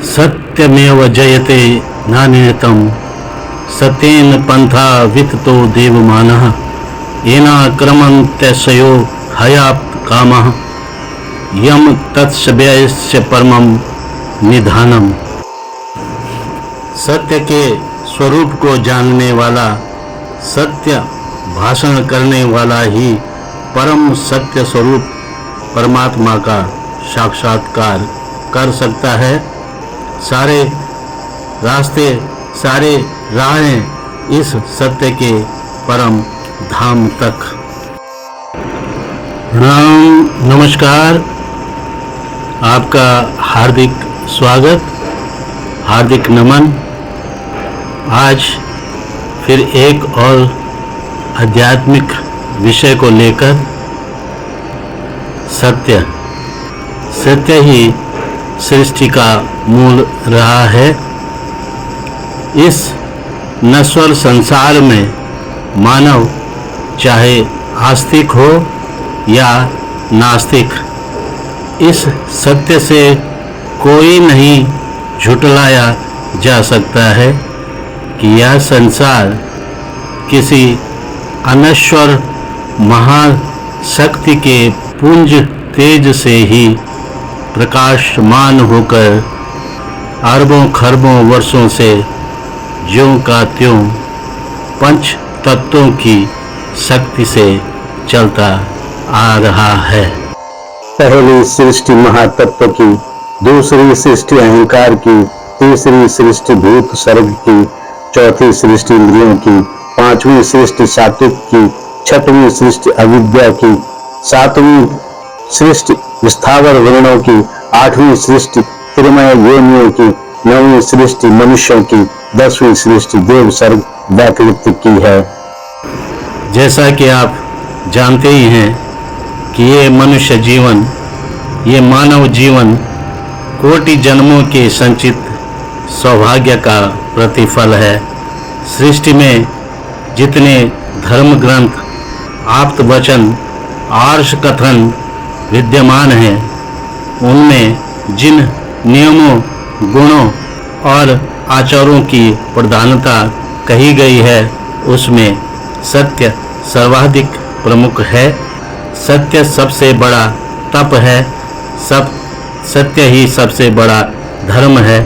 सत्यमेव जयते नान्यतम सत्येन पंथा विततो देवमानः येनाक्रमन्त्यसयो हयात् कामः यम तत्सव्यस्य परमं निधानम। सत्य के स्वरूप को जानने वाला, सत्य भाषण करने वाला ही परम सत्य स्वरूप परमात्मा का साक्षात्कार कर सकता है। सारे रास्ते, सारे राहें इस सत्य के परम धाम तक। प्रणाम, नमस्कार, आपका हार्दिक स्वागत, हार्दिक नमन। आज फिर एक और आध्यात्मिक विषय को लेकर, सत्य। सत्य ही सृष्टि का मूल रहा है। इस नश्वर संसार में मानव चाहे आस्तिक हो या नास्तिक, इस सत्य से कोई नहीं झुठलाया जा सकता है कि यह संसार किसी अनश्वर महाशक्ति के पुंज तेज से ही प्रकाशमान होकर अरबों खरबों वर्षों से ज्यों का त्यों पंच तत्वों की शक्ति से चलता आ रहा है। पहली सृष्टि महातत्व की, दूसरी सृष्टि अहंकार की, तीसरी सृष्टि भूत सर्ग की, चौथी सृष्टि इंद्रियों की, पांचवी सृष्टि सात्विक की, छठवीं सृष्टि अविद्या की, सातवीं सृष्टि स्थावर वर्णों की, आठवीं सृष्टि त्रिमय योनियों की, नौवीं सृष्टि मनुष्यों की, 10वीं सृष्टि देव सर्ग वैकृत की है। जैसा कि आप जानते ही हैं कि ये मनुष्य जीवन, ये मानव जीवन कोटि जन्मों के संचित सौभाग्य का प्रतिफल है। सृष्टि में जितने धर्म ग्रंथ, आप्त वचन, आर्ष कथन विद्यमान हैं, उनमें जिन नियमों, गुणों और आचारों की प्रधानता कही गई है, उसमें सत्य सर्वाधिक प्रमुख है। सत्य सबसे बड़ा तप है, सत्य ही सबसे बड़ा धर्म है,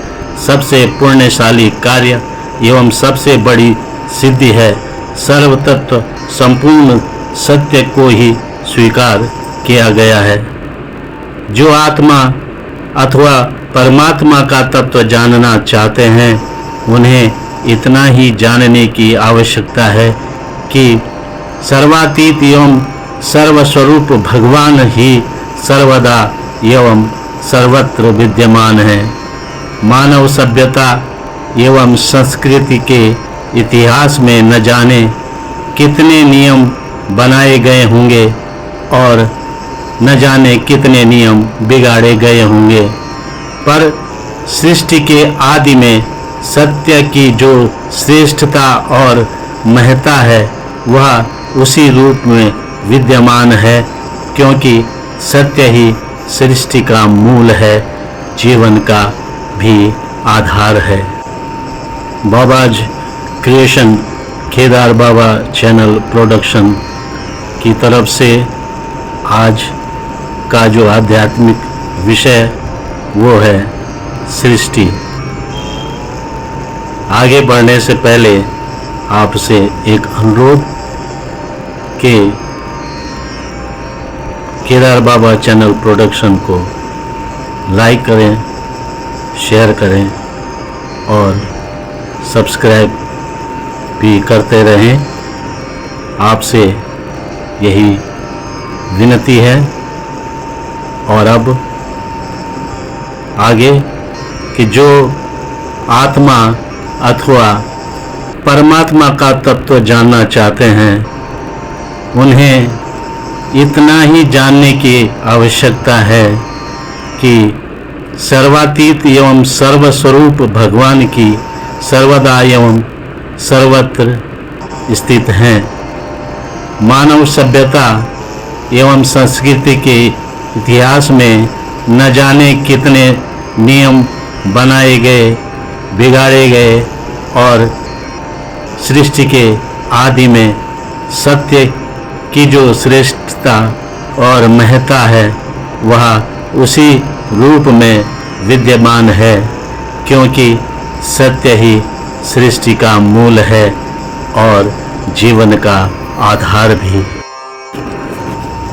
सबसे पुण्यशाली कार्य एवं सबसे बड़ी सिद्धि है। सर्वतत्व संपूर्ण सत्य को ही स्वीकार किया गया है। जो आत्मा अथवा परमात्मा का तत्व जानना चाहते हैं, उन्हें इतना ही जानने की आवश्यकता है कि सर्वातीत एवं सर्वस्वरूप भगवान ही सर्वदा एवं सर्वत्र विद्यमान है। मानव सभ्यता एवं संस्कृति के इतिहास में न जाने कितने नियम बनाए गए होंगे और न जाने कितने नियम बिगाड़े गए होंगे, पर सृष्टि के आदि में सत्य की जो श्रेष्ठता और महत्ता है, वह उसी रूप में विद्यमान है, क्योंकि सत्य ही सृष्टि का मूल है, जीवन का भी आधार है। बाबाज क्रिएशन, केदार बाबा चैनल प्रोडक्शन की तरफ से आज का जो आध्यात्मिक विषय वो है सृष्टि। आगे बढ़ने से पहले आपसे एक अनुरोध कि केदार बाबा चैनल प्रोडक्शन को लाइक करें, शेयर करें और सब्सक्राइब भी करते रहें। आपसे यही विनती है। और अब आगे कि जो आत्मा अथवा परमात्मा का तत्व जानना चाहते हैं, उन्हें इतना ही जानने की आवश्यकता है कि सर्वातीत एवं सर्वस्वरूप भगवान की सर्वदा एवं सर्वत्र स्थित हैं। मानव सभ्यता एवं संस्कृति के इतिहास में न जाने कितने नियम बनाए गए, बिगाड़े गए और सृष्टि के आदि में सत्य की जो श्रेष्ठता और महत्ता है वह उसी रूप में विद्यमान है, क्योंकि सत्य ही सृष्टि का मूल है और जीवन का आधार भी।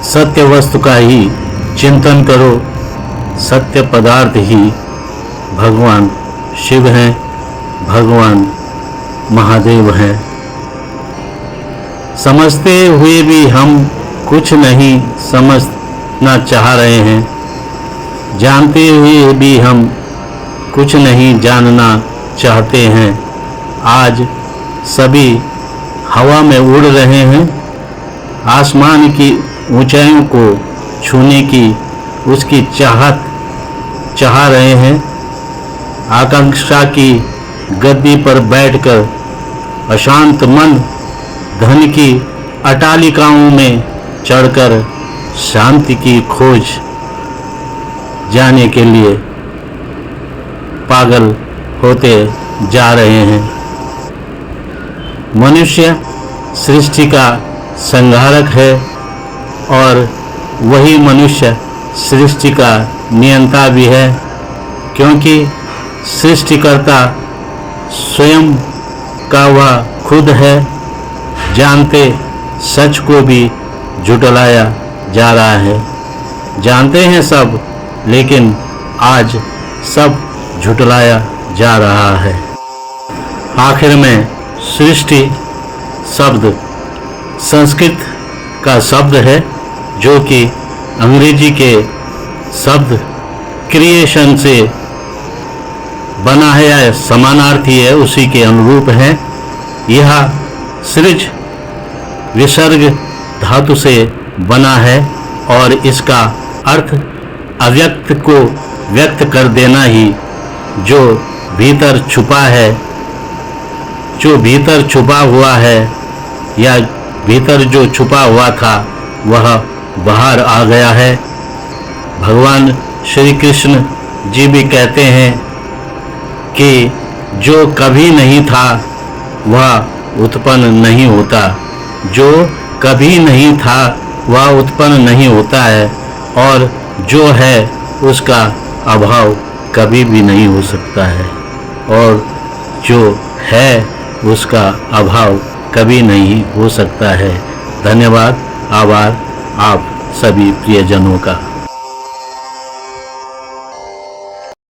सत्य वस्तु का ही चिंतन करो, सत्य पदार्थ ही भगवान शिव हैं, भगवान महादेव हैं। समझते हुए भी हम कुछ नहीं समझना चाह रहे हैं, जानते हुए भी हम कुछ नहीं जानना चाहते हैं। आज सभी हवा में उड़ रहे हैं, आसमान की ऊंचाइयों को छूने की उसकी चाह रहे हैं। आकांक्षा की गद्दी पर बैठकर अशांत मन धन की अटालिकाओं में चढ़कर शांति की खोज जाने के लिए पागल होते जा रहे हैं। मनुष्य सृष्टि का संहारक है और वही मनुष्य सृष्टि का नियंता भी है, क्योंकि सृष्टिकर्ता स्वयं का वह खुद है। जानते सच को भी झुठलाया जा रहा है। जानते हैं सब, लेकिन आज सब झुठलाया जा रहा है। आखिर में सृष्टि शब्द संस्कृत का शब्द है, जो कि अंग्रेजी के शब्द क्रिएशन से बना है या समानार्थी है, उसी के अनुरूप है। यह सृज विसर्ग धातु से बना है और इसका अर्थ अव्यक्त को व्यक्त कर देना ही, जो भीतर छुपा है, जो भीतर छुपा हुआ है या भीतर जो छुपा हुआ था वह बाहर आ गया है। भगवान श्री कृष्ण जी भी कहते हैं कि जो कभी नहीं था वह उत्पन्न नहीं होता, जो कभी नहीं था वह उत्पन्न नहीं होता है, और जो है उसका अभाव कभी भी नहीं हो सकता है, और जो है उसका अभाव कभी नहीं हो सकता है। धन्यवाद, आभार आप सभी प्रियजनों का।